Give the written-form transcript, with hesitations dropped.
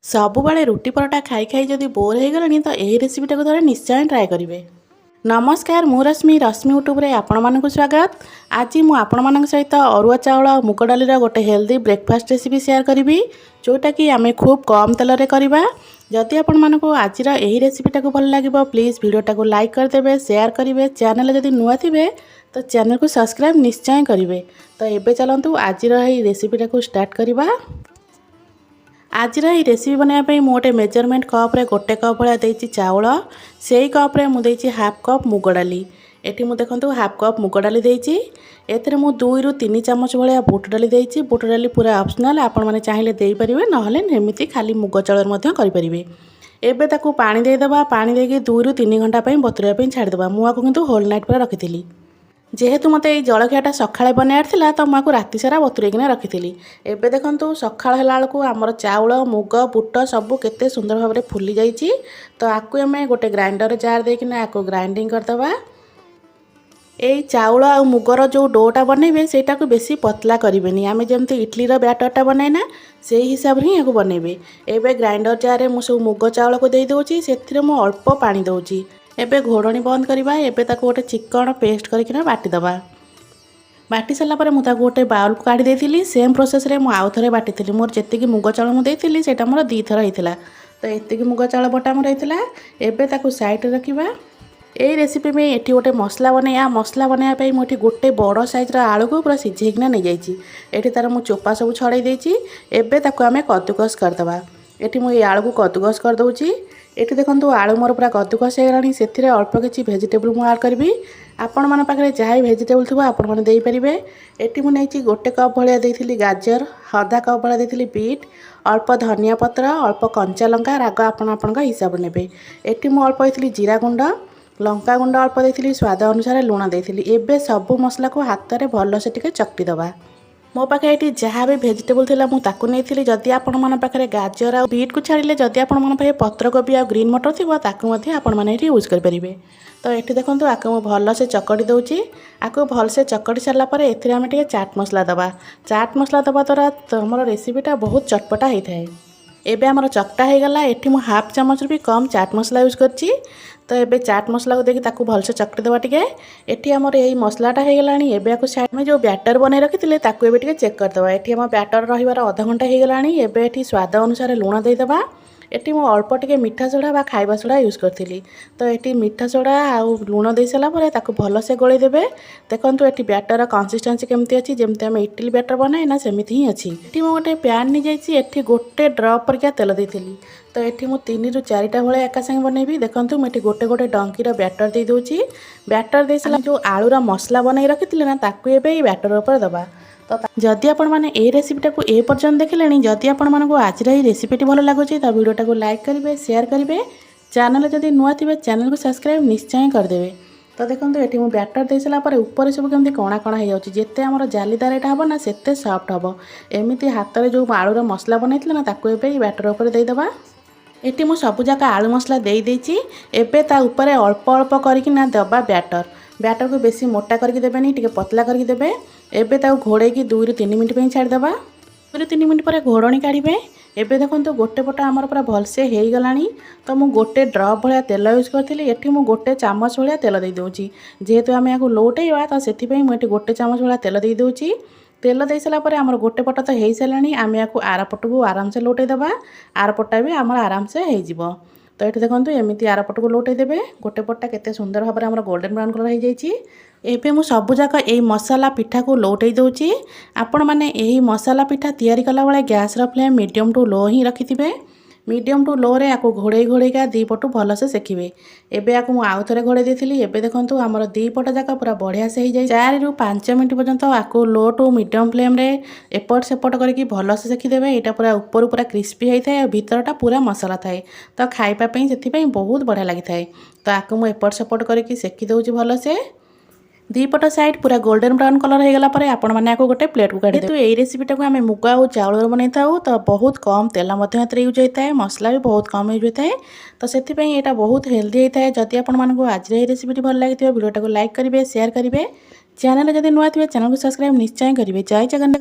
ସବୁବେଳେ ରୁटी परोटा खाई खाई जदि बोर हो गले तो यही रेसिपीटा को थोड़े निश्चय ट्राए करेंगे। नमस्कार मु रश्मि यूट्यूब रे आपण मानक स्वागत। आज मु आपण मानक सहित अरुआ चाउल और मुग डालीर गोटे हेल्दी ब्रेकफास्ट रेसिपी शेयर करी जोटा कि आम खूब कम तेल रे करवा। जदि आपण मानक आज यही रेसिपीटा को भल लगे प्लीज वीडियोटा को लाइक करदे शेयर करेंगे। चैनल जदि नुआ थे तो चैनल को सब्सक्राइब निश्चय करेंगे। तो ये चलतु आज रेसिपीटा को स्टार्ट करवा। आज ये रेसिपी बनाया मुझे मेजरमेंट कप्रे गोटे कप भाया देती चाउल से कप्रे मुझे हाफ कप मुग डाली एटी मु देखो हाफ कप मुग डाली देती एथरे मु 2 ରୁ 3 चामच भाया बुट डाली देती। बुट डाली पूरा ऑप्शनल आपण मैंने चाहिए देपारे नहेले एमती खाली मुग चाउल करें। एबे ताकू पानी देदेबा पानी देके 2 ରୁ 3 घंटा बतुराई छाड़देबा। मुझे किंतु होल नाइट पूरा रखी जेहेतु मत जलखियाटा सकाଳେ बनाइला तो मुझे राति सारा बतुरेकिना रखी। एबे देखंतु सकाळ होला बेलू आमर चाउल मुग बुट सबू केते सुंदर भाव में फुली जाइए। तो आपको आम गोटे ग्राइंडर जार देकिना आपको ग्राइंडिंग करदबा। यही चाउल आ मुगर जो डोटा बनइबे सेटा को बेसी पतला करेंगे आम जमी इडलीर बैटरटा बनाइना से हिसाब ही यहाँ बनइबे। एबे ग्राइंडर जार में सब मुग चाउल को दे दूची से अल्प पानी दूची। एबे घोड़नी बंद करवा। एबे ताको गोटे चिकन पेस्ट करकिना बाटीदबा। बाटी सारा पर मुझे गोटे बाउल को काढ़ी देती। सेम प्रोसेस रे मु आउ थरे बाटी मोर जेतिकी मुग चाउल मुझे देती सेटा मोर 2 थर होता। तो एतिकी मुग चाउल बटा मोर होता। एबे ताको साइड रखिबा। यही रेसिपी में एटी गोटे मसला बनाया। मसला बनाया मुझे गोटे बड़ साइज्र आलू को पूरा सिझेकिना नहीं जाइए। एटी तार मु चोपा सब छड़ाई देती। एबे ताको आमे कद्दूकस करदबा। एटी मु आलू को कद्दूकस कर दउची। एटी देखंतु आलू मोर पूरा कद्दूकस हो गलानी। सेथिरे अल्प किछि वेजिटेबल मु ऐड करबी। आपण मन पाखरे जहाँ वेजिटेबल थबो आपण मन देई परिबे। एटी मु नेछि गोटे कप भलिया देइथिली गाजर, आधा कप भलिया देइथिली बीट, अल्प धनिया पत्र, अल्प कंचा लंका राग आपण आपनका हिसाब नेबे। एटी मु अल्प देइथिली जीरा गुंड, लंका गुंड अल्प देइथिली, स्वाद अनुसार लुण देइथिली। एबे सबु मसला को हाथ रे भल से टिके चकटी दबा। मो पाखे ये जहाँ भी भेजिटेबल थी मुझे जदि आपण मन पाखे गाजर आ बीट को छाड़िले जदि आपण मन पाखे पत्रकोबी आ ग्रीन मटर थी आपण मैंने यूज करेंगे। तो ये देखो आपको मुझे भल से चकड़ी दूची। आपको भल से चकड़ी सारापर ए चाट मसला दबा। चाट मसला दबा द्वारा तुम रेसिपीटा बहुत चटपटा होता है। एबे आमर चकटा हो गला। एठी मु हाफ चामच भी कम चाट मसला यूज करची। तो एबे चाट मसला को देखी ताकू भल से चकटी देवा टिके। एठी आमर यही मसलाटा हो गलानी। एबे आकु साइड में जो बैटर बने रखिथिले ताकू एबे टिके चेक करदबा। एठी आम बैटर रहिबार आधा घंटा हो गलानी। एबे एठी स्वाद अनुसार लुण दे देबा। एटी मु अल्प टिके मीठा सोडा बा खाइबा सोडा यूज करथिली। तो एटी मीठा सोडा आ लुण दे सारा पर ताकू भल से गोळै देबे। देखंतु एटी बैटर कंसिस्टेंसी केमती अछि जेमती हम इडली बैटर बनाए ना सेमिति ही अछि। एटी मु गोटे पैन नि जाइछि। एटी गोटे ड्रॉप परका तेल देइथिली। तो एटी मु 3 ରୁ 4टा भले एका संगे बनैबी। देखंतु मु एटी गोटे गोटे डंकीर बैटर दे दोछि। बैटर दे सारा जो आलूरा मसला बनाई रखिथिले ना ताकू एबे ई बैटर ऊपर दबा। तो जदि आपण मैंने ये रेसिपीटा को ए पर्यंत देखिले जदि आपण मानक आज ये रेसिपीटी भल लगुच तो वीडियोटा को लाइक करेंगे शेयर करेंगे। चैनल जदि नुआ थे चैनल को सब्सक्राइब निश्चय करदे। तो देखो ये मुझे बैटर दे सारापर ऊपर सब केमती कणा कणा हो जाए जिते आम जालीदार यहाँ हम ना सेते सफ्ट हम। एमती हाथ में जो आलूर मसला बनई ना ताकू एबे बैटर उपर देदेबा। एटी मु सबुजाक आलू मसला दे देइछि। एबे ता ऊपर अल्प अल्प करकिना दबा बैटर। बैटर को बेसी मोटा करके देबेनी टिके पतला करके देबे। एबे ता घोड़े की 2 ରୁ 3 मिनट पे छाड़देबा। 2 ରୁ 3 मिनट पर घोड़नी काढ़े। एबे देखो गोटे पट आमर पूरा भलसे हो गलानी। तो मु गोटे ड्रप भाया तेल यूज करी। एटी मु गोटे चामच भाया तेल दे दूची। जेहेतु आम यहाँ लौटेवा तो से मुझे गोटे चामच भाया तेल दे दूची। तेल दे सारापर आमर गोटे पट तो हो सारानी। आम यहाँ आर पट को आराम से लौटे देबा। आर पटा भी आमर आराम से हो। तो ये देखो एमती आर पट को लौटे देबे। गोटे पटा केते सुंदर भाव में गोल्डन ब्राउन कलर हो जाइए। एबे मु सबुजाक यही मसाला पिठा को लौटे दूची। आपण मैंने यही मसाला पिठा तैयारी कला बेले gas flame medium to low ही रखिथिबे। मीडियम टू लो रे आपको घोड़े घोड़ेका 2 पटू भलसे सेकिबे। एबे आपको मु आउ थरे घोड़े देथिली। एबे देखंतु हमर 2 पट जाका पूरा बढ़िया से हो जाए। 4 ରୁ 5 मिनट पर्यंत आपको लो टू मीडियम फ्लेम रे एपट सेपट करके भलसे सेकिदेबे। एटा पूरा ऊपर पूरा क्रिस्पी होता है और भीतरटा पूरा मसला थाए। तो खाइबा पई सेथि बहुत बढ़िया लगी थाए। तो आपको मु एपट सेपट करके सेकी दउची भलसे। 2 पट साइड पूरा गोल्डन ब्राउन कलर हो गला आपण मैंने गोटे प्लेट को काढ़ी। तो यही रेसिपीटा को आम मुगा और चाउल बनई था। तो बहुत कम तेल यूज होता है। मसला भी बहुत कम यूज होता है। तो से यहाँ बहुत हेल्दी होता है। जदि आपण मानक आज ये रेसिपीटी भल लगी वीडियोटा को लाइक करेंगे शेयर करेंगे। चैनल जदि नुआ थे चैनल को सब्सक्राइब निश्चय करेंगे। जय जगन्नाथ।